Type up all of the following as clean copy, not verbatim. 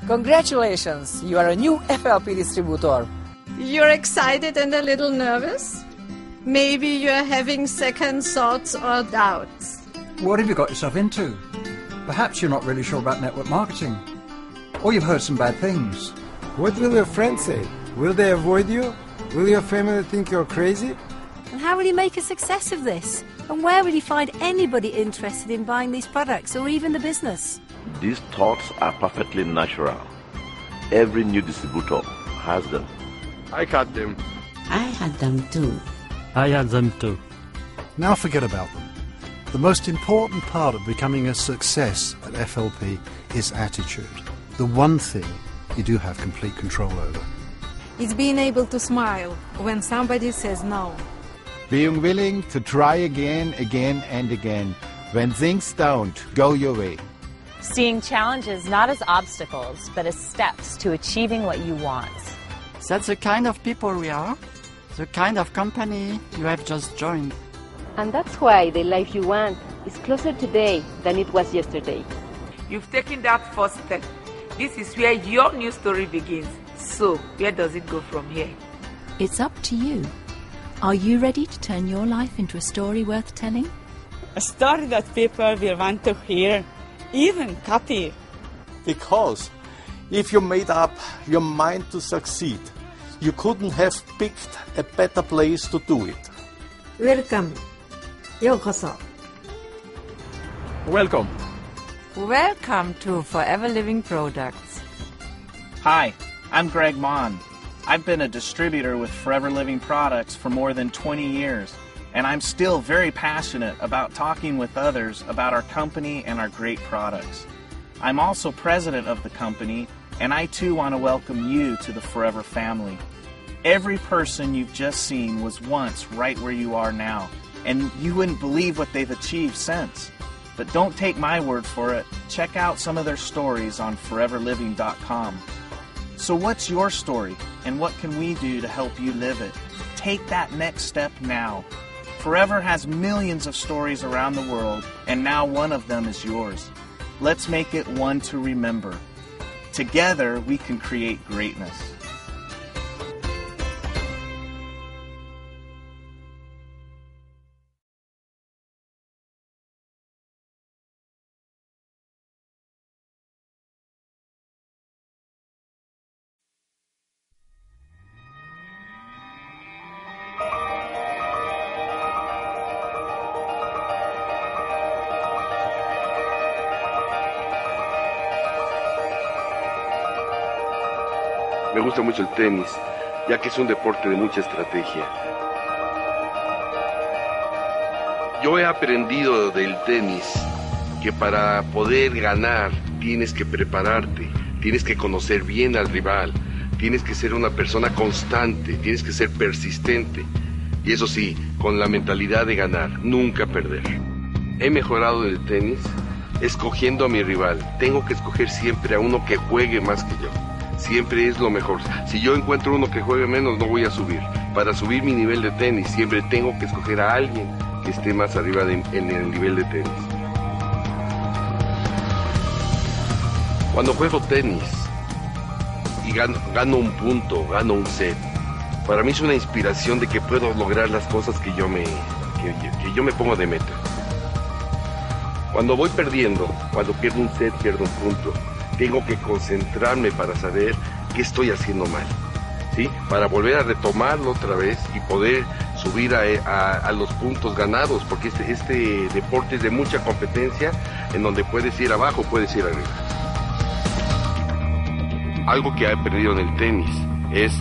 Congratulations, you are a new FLP distributor. You're excited and a little nervous? Maybe you're having second thoughts or doubts. What have you got yourself into? Perhaps you're not really sure about network marketing. Or you've heard some bad things. What will your friends say? Will they avoid you? Will your family think you're crazy? And how will you make a success of this? And where will you find anybody interested in buying these products or even the business? These thoughts are perfectly natural. Every new distributor has them. I had them. I had them too. I had them too. Now forget about them. The most important part of becoming a success at FLP is attitude. The one thing you do have complete control over. It's being able to smile when somebody says no. Being willing to try again and again when things don't go your way. Seeing challenges not as obstacles, but as steps to achieving what you want. That's the kind of people we are, the kind of company you have just joined. And that's why the life you want is closer today than it was yesterday. You've taken that first step. This is where your new story begins. So, where does it go from here? It's up to you. Are you ready to turn your life into a story worth telling? A story that people will want to hear, even copy. Because if you made up your mind to succeed, you couldn't have picked a better place to do it. Welcome. Yokoso. Welcome. Welcome to Forever Living Products. Hi, I'm Greg Mon. I've been a distributor with Forever Living Products for more than 20 years, and I'm still very passionate about talking with others about our company and our great products. I'm also president of the company, and I too want to welcome you to the Forever family. Every person you've just seen was once right where you are now, and you wouldn't believe what they've achieved since. But don't take my word for it. Check out some of their stories on foreverliving.com. So what's your story, and what can we do to help you live it? Take that next step now. Forever has millions of stories around the world, and now one of them is yours. Let's make it one to remember. Together, we can create greatness. Me gusta mucho el tenis, ya que es un deporte de mucha estrategia. Yo he aprendido del tenis que para poder ganar tienes que prepararte, tienes que conocer bien al rival, tienes que ser una persona constante, tienes que ser persistente. Y eso sí, con la mentalidad de ganar, nunca perder. He mejorado en el tenis escogiendo a mi rival. Tengo que escoger siempre a uno que juegue más que yo. Siempre es lo mejor. Si yo encuentro uno que juegue menos, no voy a subir. Para subir mi nivel de tenis, siempre tengo que escoger a alguien que esté más arriba en el nivel de tenis. Cuando juego tenis y gano un punto, gano un set, para mí es una inspiración de que puedo lograr las cosas que yo me pongo de meta. Cuando voy perdiendo, cuando pierdo un set, pierdo un punto, tengo que concentrarme para saber qué estoy haciendo mal, ¿sí? Para volver a retomarlo otra vez y poder subir a los puntos ganados, porque este deporte es de mucha competencia, en donde puedes ir abajo, puedes ir arriba. Algo que he aprendido en el tenis es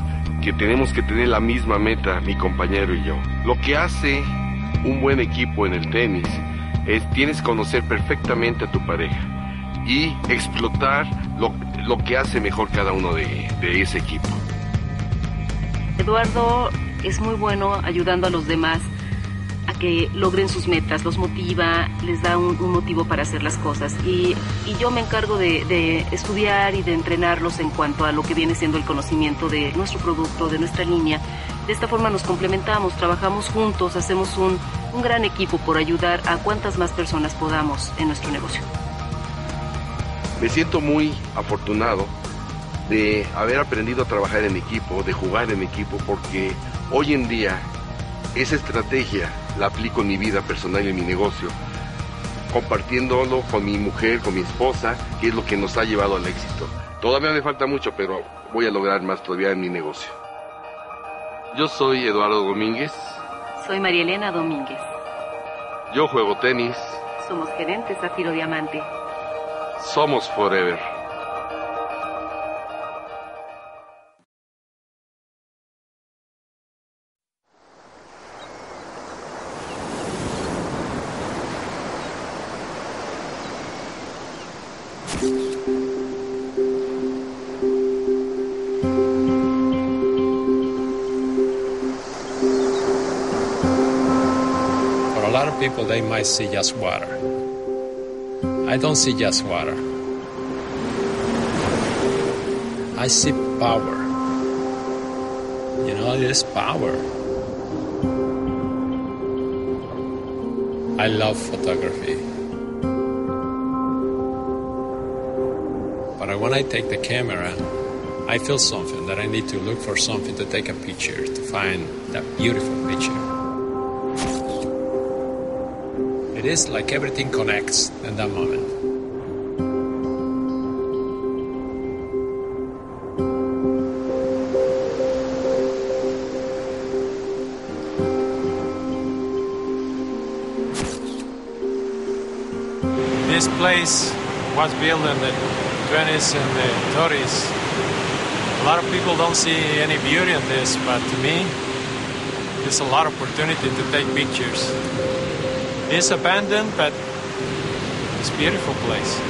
que tenemos que tener la misma meta, mi compañero y yo. Lo que hace un buen equipo en el tenis es tienes que conocer perfectamente a tu pareja y explotar lo que hace mejor cada uno de ese equipo. Eduardo es muy bueno ayudando a los demás a que logren sus metas, los motiva, les da un motivo para hacer las cosas. Y yo me encargo de estudiar y de entrenarlos en cuanto a lo que viene siendo el conocimiento de nuestro producto, de nuestra línea. De esta forma nos complementamos, trabajamos juntos, hacemos un gran equipo por ayudar a cuantas más personas podamos en nuestro negocio. Me siento muy afortunado de haber aprendido a trabajar en equipo, de jugar en equipo, porque hoy en día esa estrategia la aplico en mi vida personal y en mi negocio, compartiéndolo con mi mujer, con mi esposa, que es lo que nos ha llevado al éxito. Todavía me falta mucho, pero voy a lograr más todavía en mi negocio. Yo soy Eduardo Domínguez. Soy María Elena Domínguez. Yo juego tenis. Somos gerentes Zafiro Diamante. Somos Forever. For a lot of people, they might see just water. I don't see just water. I see power. You know, it is power. I love photography. But when I take the camera, I feel something that I need to look for something to take a picture, to find that beautiful picture. It is like everything connects in that moment. This place was built in the 20s and the 30s. A lot of people don't see any beauty in this, but to me, there's a lot of opportunity to take pictures. It's abandoned, but it's a beautiful place.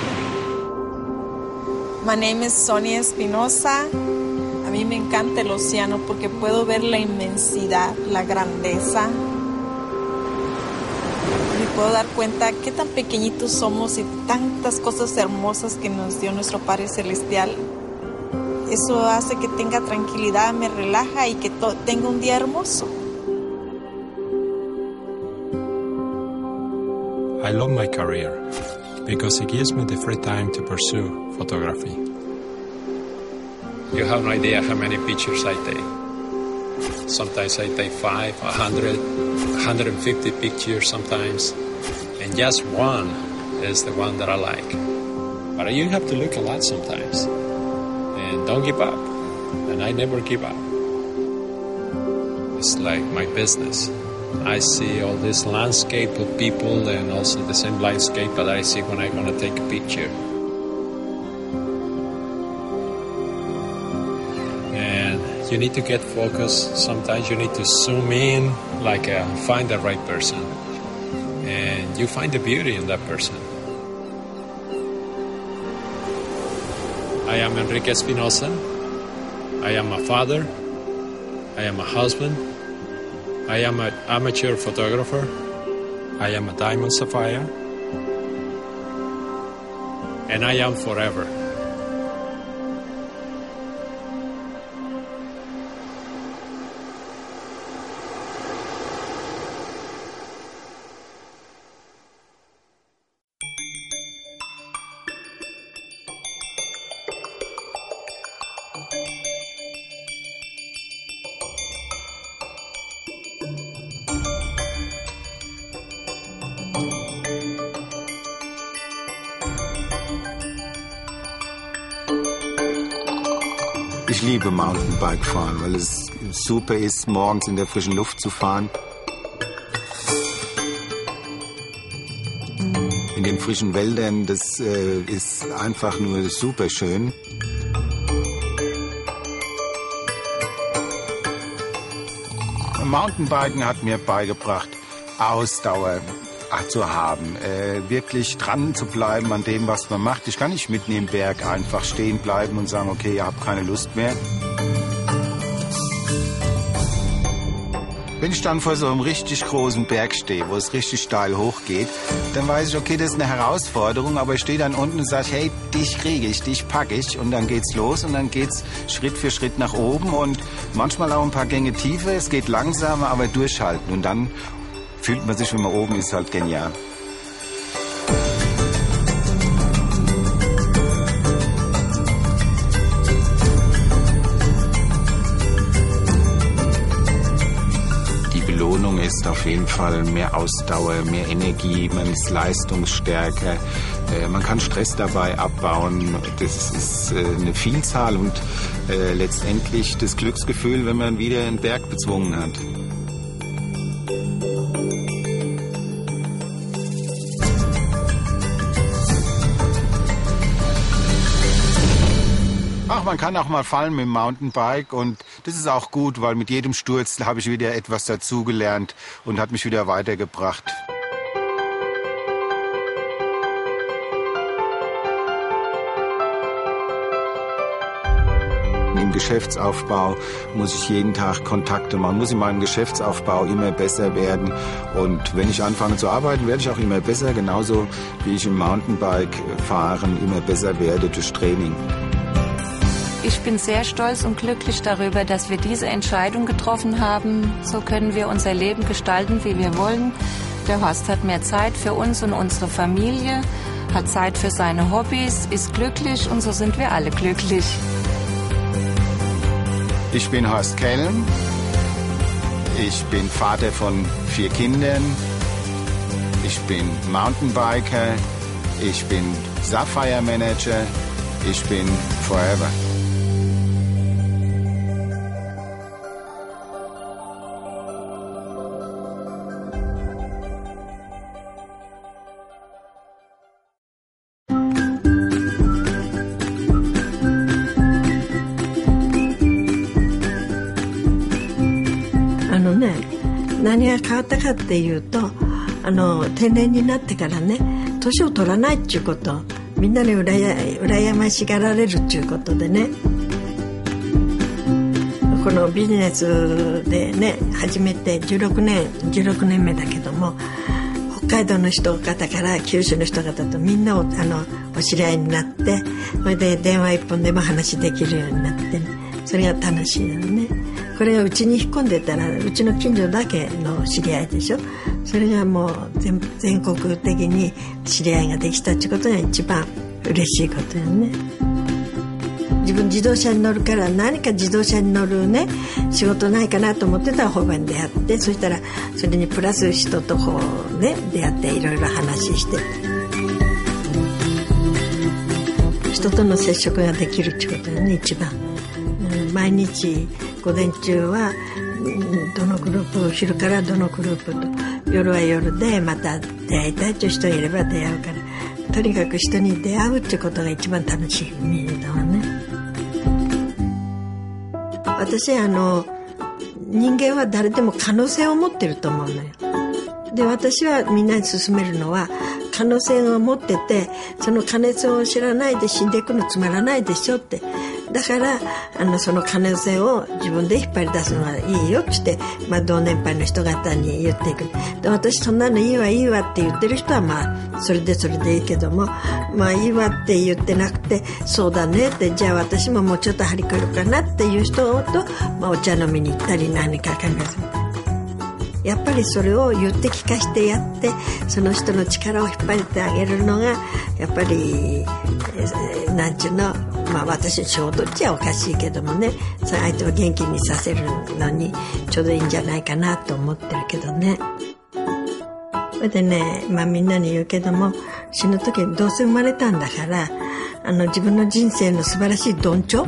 My name is Sonia Espinosa. A mí me encanta el océano porque puedo ver la inmensidad, la grandeza. Me puedo dar cuenta qué tan pequeñitos somos y tantas cosas hermosas que nos dio nuestro Padre Celestial. Eso hace que tenga tranquilidad, me relaja y que tenga un día hermoso. I love my career because it gives me the free time to pursue photography. You have no idea how many pictures I take. Sometimes I take 5, 100, 150 pictures sometimes, and just one is the one that I like. But you have to look a lot sometimes, and don't give up. And I never give up. It's like my business. I see all this landscape of people and also the same landscape that I see when I'm going to take a picture. And you need to get focused. Sometimes you need to zoom in, like find the right person. And you find the beauty in that person. I am Enrique Espinosa. I am a father. I am a husband. I am an amateur photographer. I am a diamond sapphire. And I am forever. Ich liebe Mountainbike fahren, weil es super ist, morgens in der frischen Luft zu fahren. In den frischen Wäldern, das ist einfach nur super schön. Mountainbiken hat mir beigebracht, Ausdauer zu haben, wirklich dran zu bleiben an dem, was man macht. Ich kann nicht mitten im Berg einfach stehen bleiben und sagen, okay, ihr habt keine Lust mehr. Wenn ich dann vor so einem richtig großen Berg stehe, wo es richtig steil hochgeht, dann weiß ich, okay, das ist eine Herausforderung, aber ich stehe dann unten und sage, hey, dich kriege ich, dich packe ich, und dann geht's los und dann geht's Schritt für Schritt nach oben und manchmal auch ein paar Gänge tiefer, es geht langsamer, aber durchhalten, und dann fühlt man sich, wenn man oben ist, halt genial. auf jeden Fall mehr Ausdauer, mehr Energie, man ist leistungsstärker, man kann Stress dabei abbauen. Das ist eine Vielzahl und letztendlich das Glücksgefühl, wenn man wieder einen Berg bezwungen hat. Ach, man kann auch mal fallen mit dem Mountainbike und das ist auch gut, weil mit jedem Sturz habe ich wieder etwas dazugelernt und hat mich wieder weitergebracht. Im Geschäftsaufbau muss ich jeden Tag Kontakte machen, muss in meinem Geschäftsaufbau immer besser werden. Und wenn ich anfange zu arbeiten, werde ich auch immer besser, genauso wie ich im Mountainbike fahren immer besser werde durch Training. Ich bin sehr stolz und glücklich darüber, dass wir diese Entscheidung getroffen haben. So können wir unser Leben gestalten, wie wir wollen. Der Horst hat mehr Zeit für uns und unsere Familie, hat Zeit für seine Hobbys, ist glücklich und so sind wir alle glücklich. Ich bin Horst Kelm. Ich bin Vater von 4 Kindern. Ich bin Mountainbiker. Ich bin Sapphire Manager. Ich bin Forever.ね、何が変わったかっていうと、定年になってからね、年を取らないっていうこと、みんなに羨ましがられるっていうことでね、このビジネスでね始めて16年目だけども、北海道の人方から九州の人方とみんなお知り合いになって、それで電話一本でも話できるようになって、ね、それが楽しいのね。これがうちに引っ込んでたらうちの近所だけの知り合いでしょ。それがもう全国的に知り合いができたってことが一番嬉しいことよね。自分自動車に乗るから何か自動車に乗るね仕事ないかなと思ってたら方々に出会って、そしたらそれにプラス人とこうね出会っていろいろ話して人との接触ができるってことよね一番。毎日午前中はどのグループ、昼からどのグループと、夜は夜でまた出会いたいという人がいれば出会うから、とにかく人に出会うってことが一番楽しみだわね。私人間は誰でも可能性を持ってると思うのよ。で私はみんなに勧めるのは、可能性を持っててその可能性を知らないで死んでいくのつまらないでしょって。だからその可能性を自分で引っ張り出すのがいいよって、同年配の人方に言っていく。で私そんなのいいわいいわって言ってる人はそれでいいけども、いいわって言ってなくて、そうだねって、じゃあ私ももうちょっと張り切るかなっていう人と、お茶飲みに行ったり何か考える。やっぱりそれを言って聞かせてやって、その人の力を引っ張ってあげるのがやっぱりなんちゅうの、私の仕事っちゃおかしいけどもね、それ相手を元気にさせるのにちょうどいいんじゃないかなと思ってるけどね。それでね、みんなに言うけども、死ぬ時にどうせ生まれたんだから自分の人生の素晴らしいどんちょ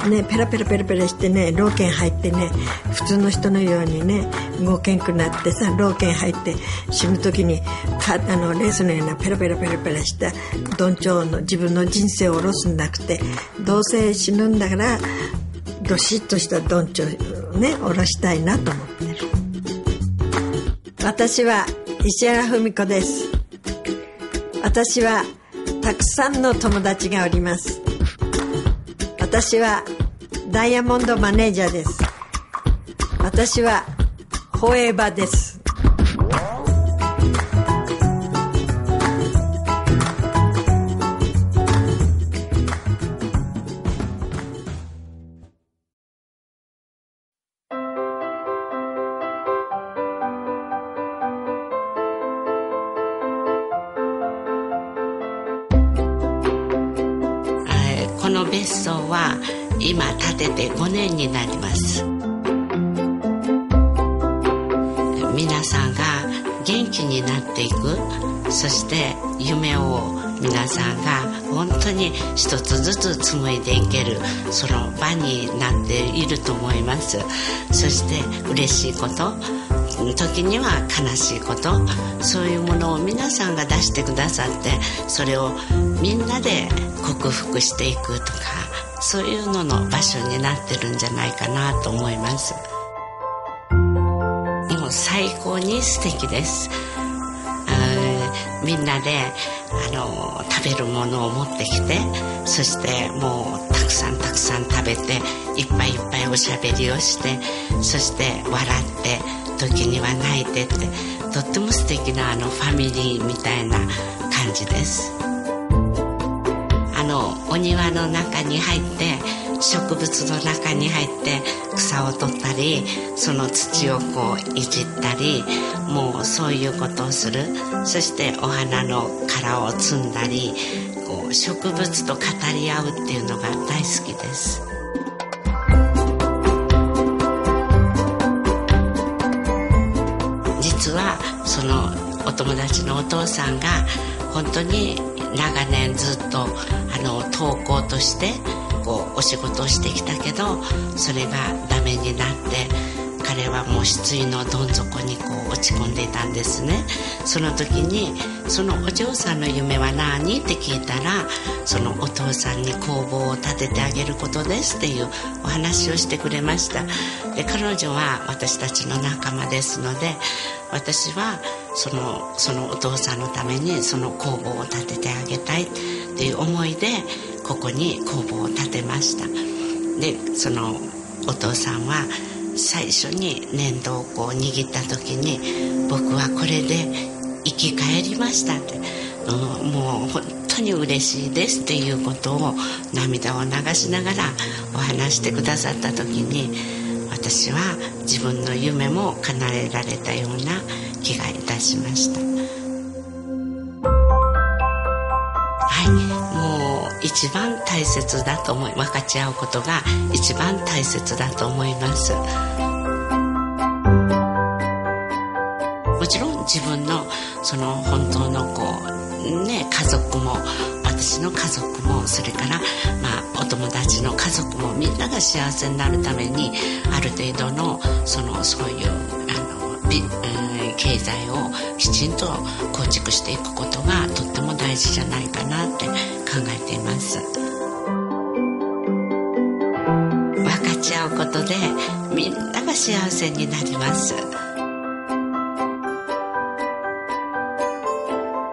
ね、ペラペラしてね、老犬入ってね、普通の人のようにね動けんくなってさ、老犬入って死ぬ時にレースのようなペラペラしたどんちょうの自分の人生を下ろすんなくて、どうせ死ぬんだからどしっとしたどんちょうをね下ろしたいなと思ってる。私は石原文子です。私はたくさんの友達がおります。私はダイヤモンドマネージャーです。私はフォーエバーです。この別荘は今建てて5年になります。皆さんが元気になっていく、そして夢を皆さんが本当に一つずつ紡いでいける、その場になっていると思います。そして嬉しいこと、時には悲しいこと、そういうものを皆さんが出してくださって、それをみんなで克服していくとか、そういうのの場所になってるんじゃないかなと思います。もう最高に素敵です。みんなで食べるものを持ってきて、そしてもうたくさん食べて、いっぱいいっぱいおしゃべりをして、そして笑って時には泣いてって、とっても素敵なファミリーみたいな感じです。お庭の中に入って、植物の中に入って草を取ったり、その土をこういじったり、もうそういうことをする。そしてお花の殻を摘んだり、こう植物と語り合うっていうのが大好きです。実はそのお友達のお父さんが本当に長年ずっと登校としてこうお仕事をしてきたけど、それがダメになって、彼はもう失意のどん底にこう落ち込んでいたんですね。その時にそのお嬢さんの夢は何って聞いたら、そのお父さんに工房を建ててあげることですっていうお話をしてくれました。で、彼女は私たちの仲間ですので、私はそのお父さんのためにその工房を建ててあげたいっていう思いで、ここに工房を建てました。で、そのお父さんは最初に粘土をこう握った時に、僕はこれで生き返りましたって、もう本当に嬉しいですっていうことを涙を流しながらお話してくださった時に、私は自分の夢も叶えられたような気がいたしました。はい、もう一番大切だと分かち合うことが一番大切だと思います。もちろん自分のその本当の家族も、私の家族も、それからお友達の家族も、みんなが幸せになるためにある程度のそういう経済をきちんと構築していくことがとっても大事じゃないかなって考えています。分かち合うことでみんなが幸せになります。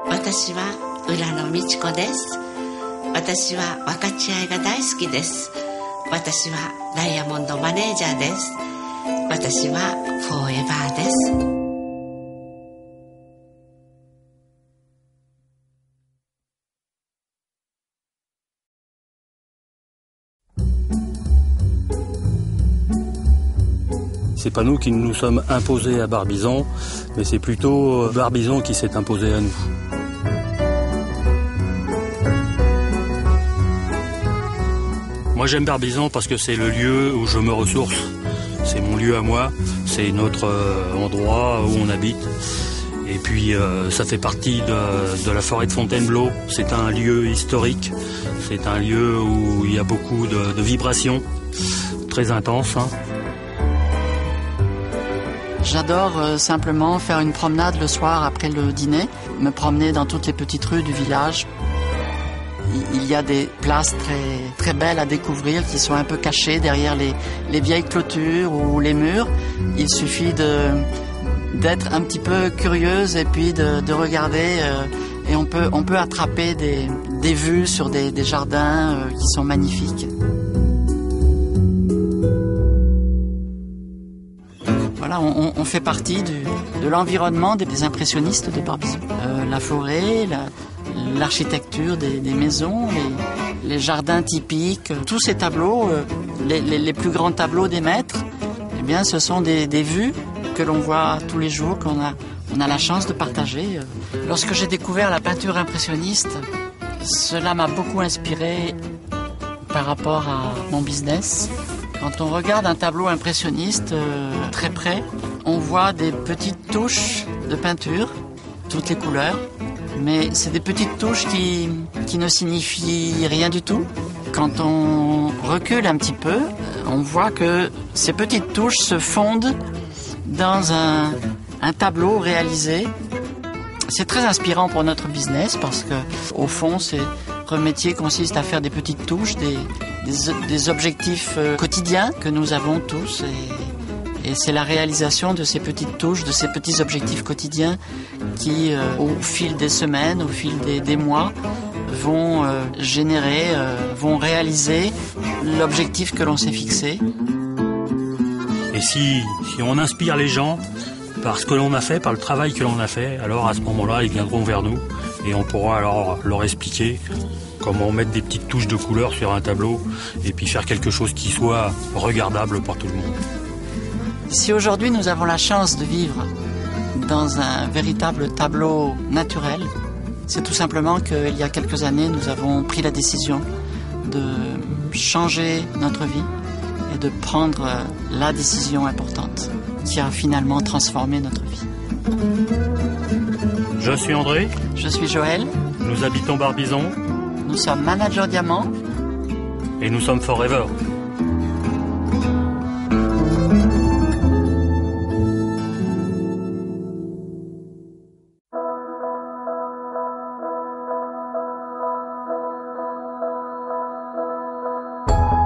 私は浦野美智子です。私は分かち合いが大好きです。私はダイヤモンドマネージャーです。私はフォーエバーです。C'est pas nous qui nous sommes imposés à Barbizon, mais c'est plutôt Barbizon qui s'est imposé à nous. Moi j'aime Barbizon parce que c'est le lieu où je me ressource. C'est mon lieu à moi, c'est notre endroit où on habite. Et puis ça fait partie de la forêt de Fontainebleau. C'est un lieu historique, c'est un lieu où il y a beaucoup de vibrations, très intenses. Hein. J'adore simplement faire une promenade le soir après le dîner, me promener dans toutes les petites rues du village. Il y a des places très, très belles à découvrir qui sont un peu cachées derrière les vieilles clôtures ou les murs. Il suffit d'être un petit peu curieuse et puis de regarder et on peut attraper des vues sur des jardins qui sont magnifiques. Voilà, on fait partie de l'environnement des impressionnistes de Barbizon. La forêt, l'architecture des maisons, les jardins typiques, tous ces tableaux, les plus grands tableaux des maîtres, eh bien, ce sont des vues que l'on voit tous les jours, qu'on a la chance de partager. Lorsque j'ai découvert la peinture impressionniste, cela m'a beaucoup inspiré par rapport à mon business. Quand on regarde un tableau impressionniste très près, on voit des petites touches de peinture, toutes les couleurs, mais c'est des petites touches qui ne signifient rien du tout. Quand on recule un petit peu, on voit que ces petites touches se fondent dans un tableau réalisé. C'est très inspirant pour notre business parce que, au fond, notre métier consiste à faire des petites touches, des objectifs quotidiens que nous avons tous. Et c'est la réalisation de ces petites touches, de ces petits objectifs quotidiens qui, au fil des semaines, au fil des mois, vont vont réaliser l'objectif que l'on s'est fixé. Et si on inspire les gens par ce que l'on a fait, par le travail que l'on a fait, alors à ce moment-là, ils viendront vers nous et on pourra alors leur expliquer comment mettre des petites touches de couleur sur un tableau et puis faire quelque chose qui soit regardable par tout le monde. Si aujourd'hui nous avons la chance de vivre dans un véritable tableau naturel, c'est tout simplement qu'il y a quelques années, nous avons pris la décision de changer notre vie et de prendre la décision importante qui a finalement transformé notre vie. Je suis André. Je suis Joël. Nous habitons Barbizon. Nous sommes Manager Diamant. Et nous sommes Forever.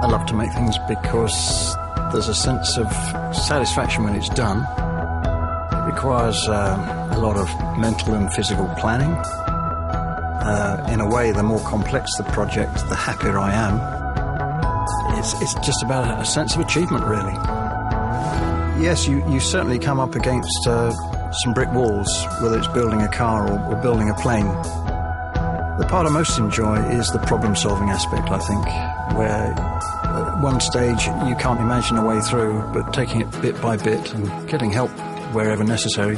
I love to make things because there's a sense of satisfaction when it's done. It requires a lot of mental and physical planning. In a way, the more complex the project, the happier I am. It's just about a sense of achievement, really. Yes, you certainly come up against some brick walls, whether it's building a car or building a plane. The part I most enjoy is the problem-solving aspect, I think, where at one stage you can't imagine a way through, but taking it bit by bit and getting help wherever necessary,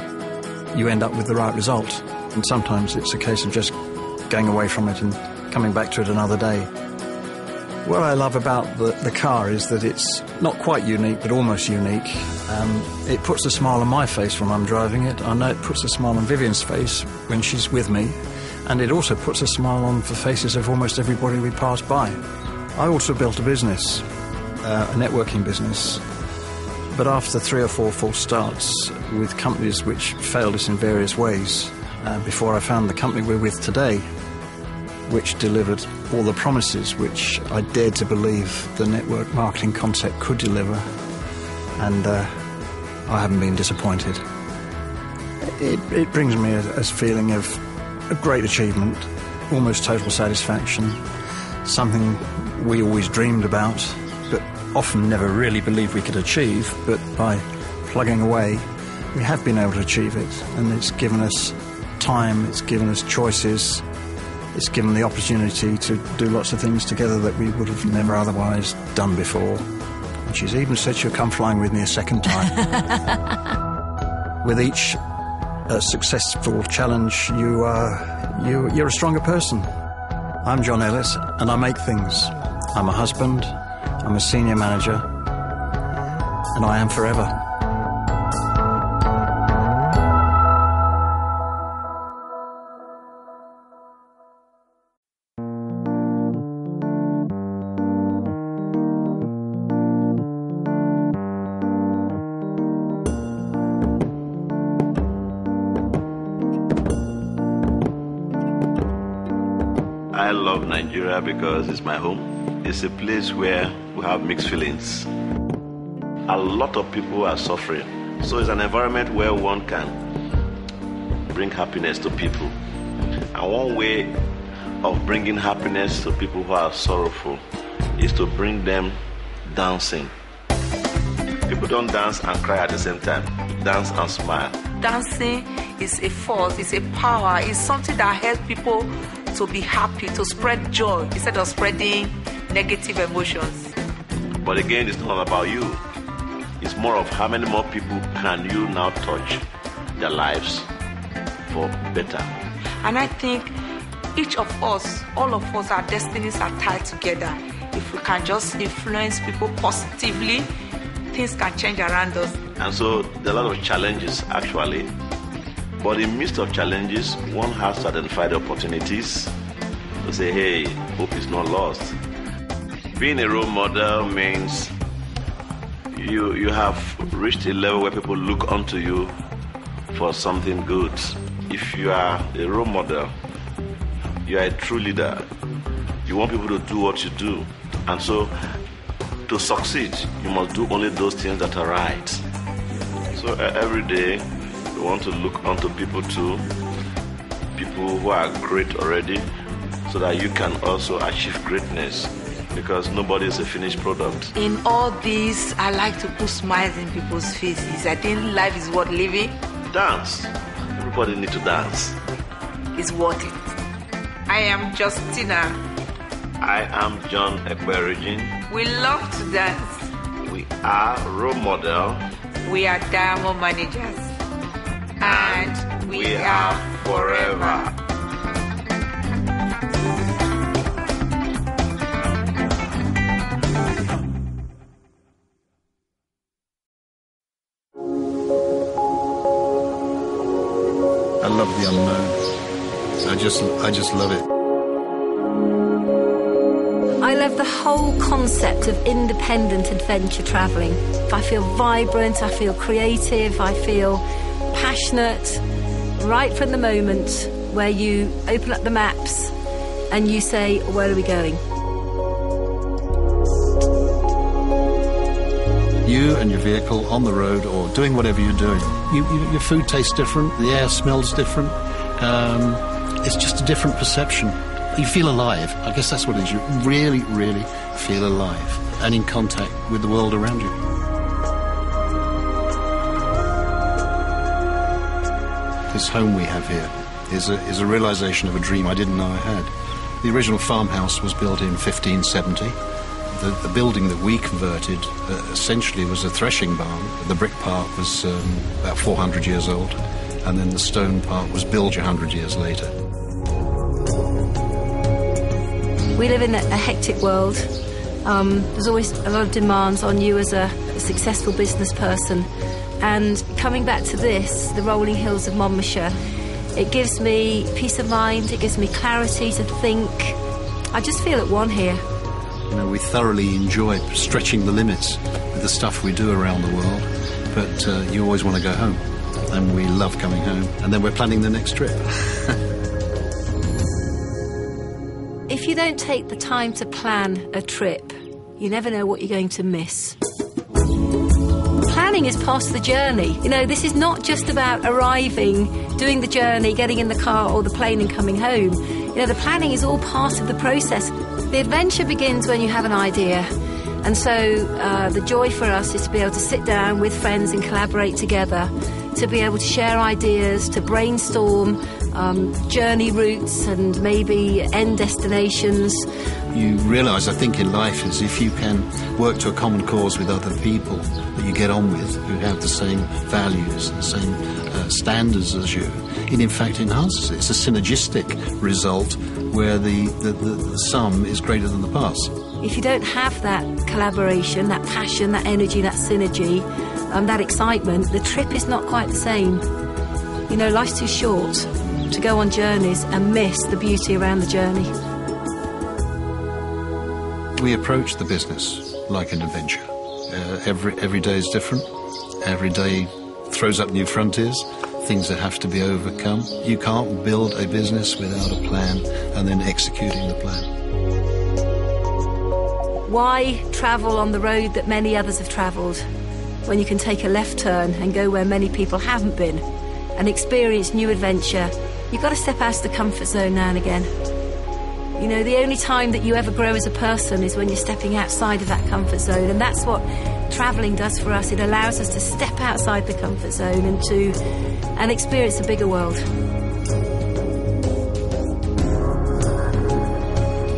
you end up with the right result. And sometimes it's a case of just going away from it and coming back to it another day. What I love about the car is that it's not quite unique, but almost unique. It puts a smile on my face when I'm driving it. I know it puts a smile on Vivian's face when she's with me. And it also puts a smile on the faces of almost everybody we pass by. I also built a business, a networking business. But after 3 or 4 false starts with companies which failed us in various ways, before I found the company we're with today, which delivered all the promises which I dared to believe the network marketing concept could deliver, and I haven't been disappointed. It brings me a feeling of a great achievement, almost total satisfaction, something we always dreamed about, but often never really believed we could achieve, but by plugging away, we have been able to achieve it, and it's given us time, it's given us choices, it's given the opportunity to do lots of things together that we would have never otherwise done before. And she's even said she'll come flying with me a second time. With each successful challenge, you're a stronger person. I'm John Ellis, and I make things. I'm a husband, I'm a senior manager, and I am forever. I love Nigeria because it's my home. It's a place where we have mixed feelings. A lot of people are suffering. So it's an environment where one can bring happiness to people. And one way of bringing happiness to people who are sorrowful is to bring them dancing. People don't dance and cry at the same time. Dance and smile. Dancing is a force, it's a power, it's something that helps people to be happy, to spread joy instead of spreading negative emotions. But again, it's not about you. It's more of how many more people can you now touch their lives for better. And I think each of us, all of us, our destinies are tied together. If we can just influence people positively, things can change around us. And so there are a lot of challenges actually. But in the midst of challenges, one has to identify the opportunities to say, hey, hope is not lost. Being a role model means you have reached a level where people look onto you for something good. If you are a role model, you are a true leader. You want people to do what you do. And so to succeed, you must do only those things that are right. So every day, we want to look onto people too, people who are great already, so that you can also achieve greatness, because nobody is a finished product. In all this, I like to put smiles in people's faces. I think life is worth living. Dance. Everybody needs to dance. It's worth it. I am Justina. I am John Ekberigin. We love to dance. We are role model. We are diamond managers. And we are forever. I love the unknown. I just love it. I love the whole concept of independent adventure travelling. I feel vibrant, I feel creative, I feel passionate, right from the moment where you open up the maps and you say, where are we going? You and your vehicle on the road or doing whatever you're doing, your food tastes different, the air smells different. It's just a different perception. You feel alive. I guess that's what it is. You really, really feel alive and in contact with the world around you. This home we have here is a realization of a dream I didn't know I had. The original farmhouse was built in 1570. The building that we converted essentially was a threshing barn. The brick part was about 400 years old, and then the stone part was built 100 years later. We live in a hectic world. There's always a lot of demands on you as a successful business person. And coming back to this, the rolling hills of Monmouthshire, it gives me peace of mind, it gives me clarity to think. I just feel at one here. You know, we thoroughly enjoy stretching the limits with the stuff we do around the world, but you always want to go home, and we love coming home, and then we're planning the next trip. If you don't take the time to plan a trip, you never know what you're going to miss. Planning is part of the journey. You know, this is not just about arriving, doing the journey, getting in the car or the plane and coming home. You know, the planning is all part of the process. The adventure begins when you have an idea. And so the joy for us is to be able to sit down with friends and collaborate together, to be able to share ideas, to brainstorm journey routes and maybe end destinations. You realise, I think, in life is if you can work to a common cause with other people that you get on with, who have the same values, the same standards as you, it in fact enhances it. It's a synergistic result where the sum is greater than the parts. If you don't have that collaboration, that passion, that energy, that synergy, that excitement, the trip is not quite the same. You know, life's too short to go on journeys and miss the beauty around the journey. We approach the business like an adventure. Every day is different. Every day throws up new frontiers, things that have to be overcome. You can't build a business without a plan and then executing the plan. Why travel on the road that many others have travelled when you can take a left turn and go where many people haven't been and experience new adventure? You've got to step out of the comfort zone now and again. You know, the only time that you ever grow as a person is when you're stepping outside of that comfort zone, and that's what travelling does for us. It allows us to step outside the comfort zone and experience a bigger world.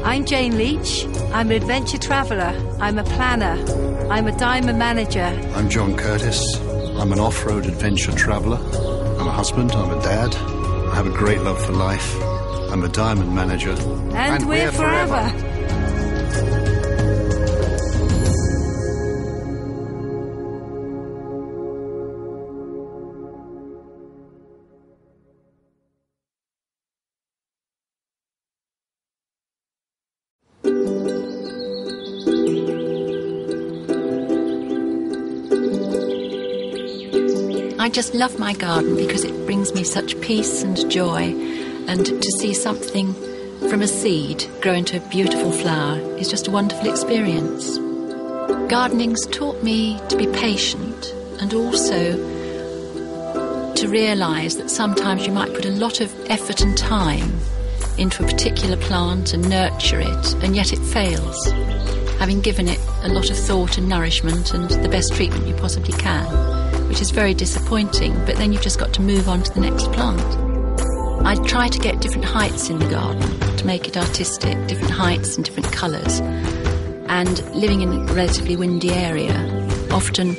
I'm Jane Leach. I'm an adventure traveller. I'm a planner. I'm a diamond manager. I'm John Curtis. I'm an off-road adventure traveller. I'm a husband. I'm a dad. I have a great love for life. I'm a diamond manager. And we're forever. I just love my garden because it brings me such peace and joy, and to see something from a seed grow into a beautiful flower is just a wonderful experience. Gardening's taught me to be patient and also to realise that sometimes you might put a lot of effort and time into a particular plant and nurture it, and yet it fails, having given it a lot of thought and nourishment and the best treatment you possibly can, which is very disappointing, but then you've just got to move on to the next plant. I try to get different heights in the garden to make it artistic, different heights and different colours. And living in a relatively windy area, often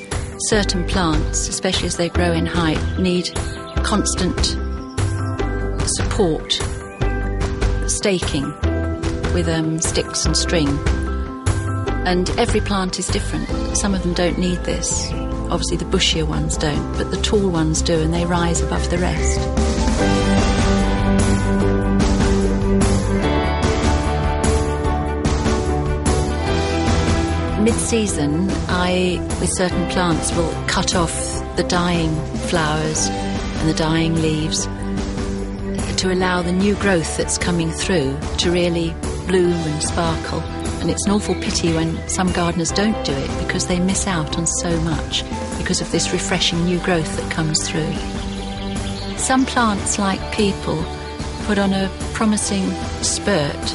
certain plants, especially as they grow in height, need constant support, staking with sticks and string. And every plant is different. Some of them don't need this. Obviously the bushier ones don't, but the tall ones do, and they rise above the rest. Mid-season, I, with certain plants, will cut off the dying flowers and the dying leaves to allow the new growth that's coming through to really bloom and sparkle. And it's an awful pity when some gardeners don't do it, because they miss out on so much because of this refreshing new growth that comes through. Some plants, like people, put on a promising spurt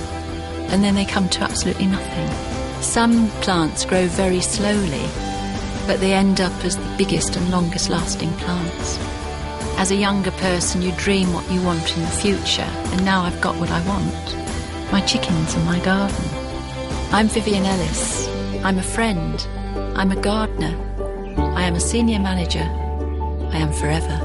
and then they come to absolutely nothing. Some plants grow very slowly, but they end up as the biggest and longest lasting plants. As a younger person, you dream what you want in the future, and now I've got what I want. My chickens and my garden. I'm Vivian Ellis. I'm a friend. I'm a gardener. I am a senior manager. I am forever.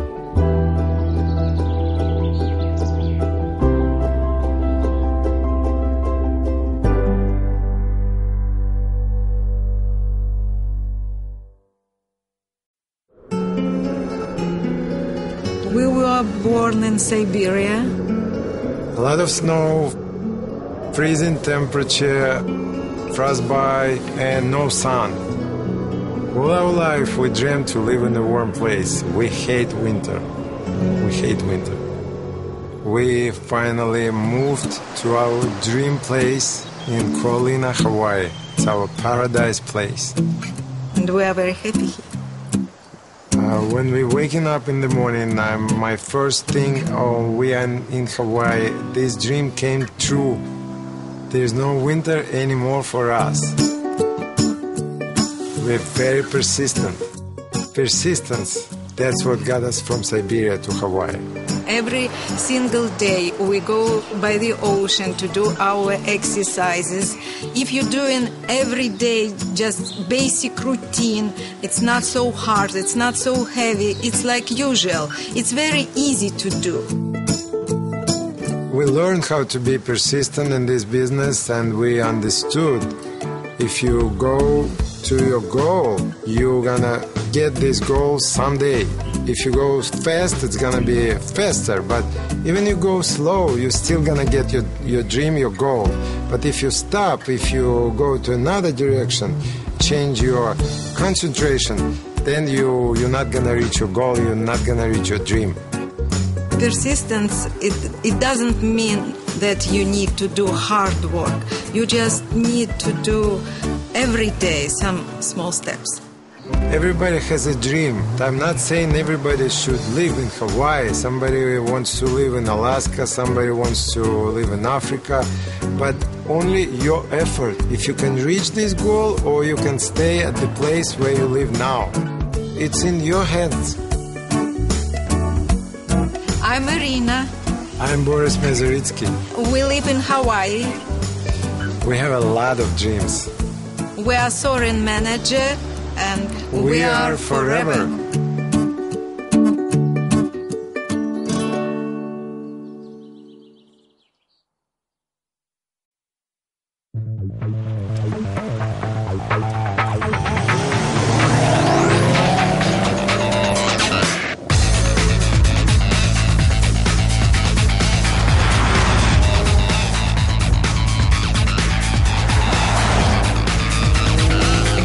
We were born in Siberia. A lot of snow, freezing temperature, frostbite, and no sun. All our life we dreamed to live in a warm place. We hate winter. We hate winter. We finally moved to our dream place in Kualoa, Hawaii. It's our paradise place. And we are very happy here. When we're waking up in the morning, my first thing, we are in Hawaii, this dream came true. There's no winter anymore for us. We're very persistent. Persistence, that's what got us from Siberia to Hawaii. Every single day we go by the ocean to do our exercises. If you're doing every day just basic routine, it's not so hard, it's not so heavy, it's like usual. It's very easy to do. We learned how to be persistent in this business, and we understood if you go to your goal, you're gonna get this goal someday. If you go fast, it's gonna be faster, but even you go slow, you're still gonna get your dream, your goal. But if you stop, if you go to another direction, change your concentration, then you're not gonna reach your goal, you're not gonna reach your dream. Persistence, it doesn't mean that you need to do hard work. You just need to do every day some small steps. Everybody has a dream. I'm not saying everybody should live in Hawaii. Somebody wants to live in Alaska, somebody wants to live in Africa, but only your effort. If you can reach this goal, or you can stay at the place where you live now. It's in your hands. I'm Irina. I'm Boris Mezeritsky. We live in Hawaii. We have a lot of dreams. We are Soaring Manager, and we are forever.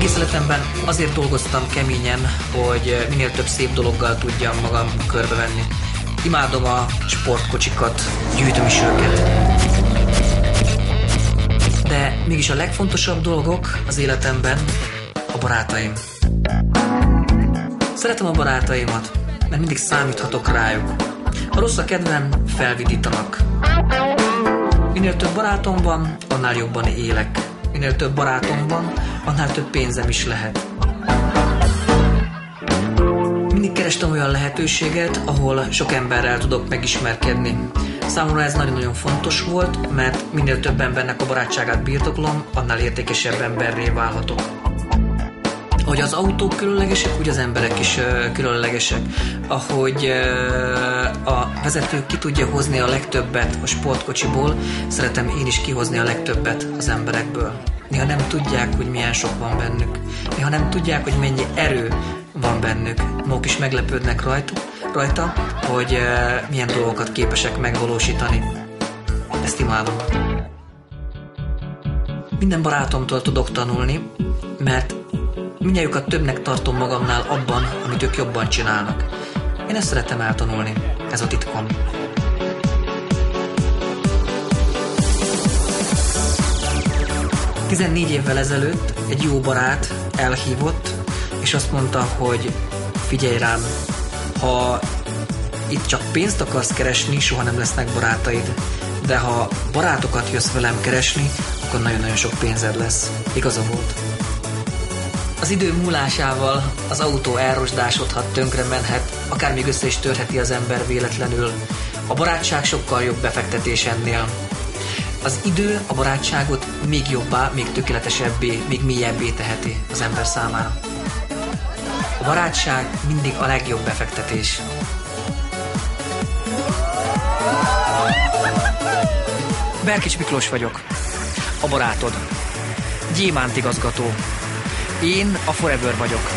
Készületemben azért dolgoztam keményen, hogy minél több szép dologgal tudjam magam körbevenni. Imádom a sportkocsikat, gyűjtöm is őket. De mégis a legfontosabb dolgok az életemben a barátaim. Szeretem a barátaimat, mert mindig számíthatok rájuk. Ha rossz a kedvem, felvidítanak. Minél több barátom van, annál jobban élek. Minél több barátom van, annál több pénzem is lehet. Mindig kerestem olyan lehetőséget, ahol sok emberrel tudok megismerkedni. Számomra ez nagyon-nagyon fontos volt, mert minél több embernek a barátságát birtoklom, annál értékesebb emberré válhatok. Ahogy az autók különlegesek, úgy az emberek is különlegesek. Ahogy a vezető ki tudja hozni a legtöbbet a sportkocsiból, szeretem én is kihozni a legtöbbet az emberekből. Néha nem tudják, hogy milyen sok van bennük. Néha nem tudják, hogy mennyi erő van bennük. Maguk is meglepődnek rajta, hogy milyen dolgokat képesek megvalósítani. Ezt imádom. Minden barátomtól tudok tanulni, mert mindnyájukat többnek tartom magamnál abban, amit ők jobban csinálnak. Én ezt szeretem eltanulni. Ez a titkom. Tizennégy évvel ezelőtt egy jó barát elhívott, és azt mondta, hogy figyelj rám, ha itt csak pénzt akarsz keresni, soha nem lesznek barátaid. De ha barátokat jössz velem keresni, akkor nagyon-nagyon sok pénzed lesz. Igaza volt. Az idő múlásával az autó elrosdásodhat, tönkre menhet, akár még össze is törheti az ember véletlenül. A barátság sokkal jobb befektetés ennél. Az idő a barátságot még jobbá, még tökéletesebbé, még mélyebbé teheti az ember számára. A barátság mindig a legjobb befektetés. Berkics Miklós vagyok, a barátod, gyémánt igazgató. Én a Forever vagyok.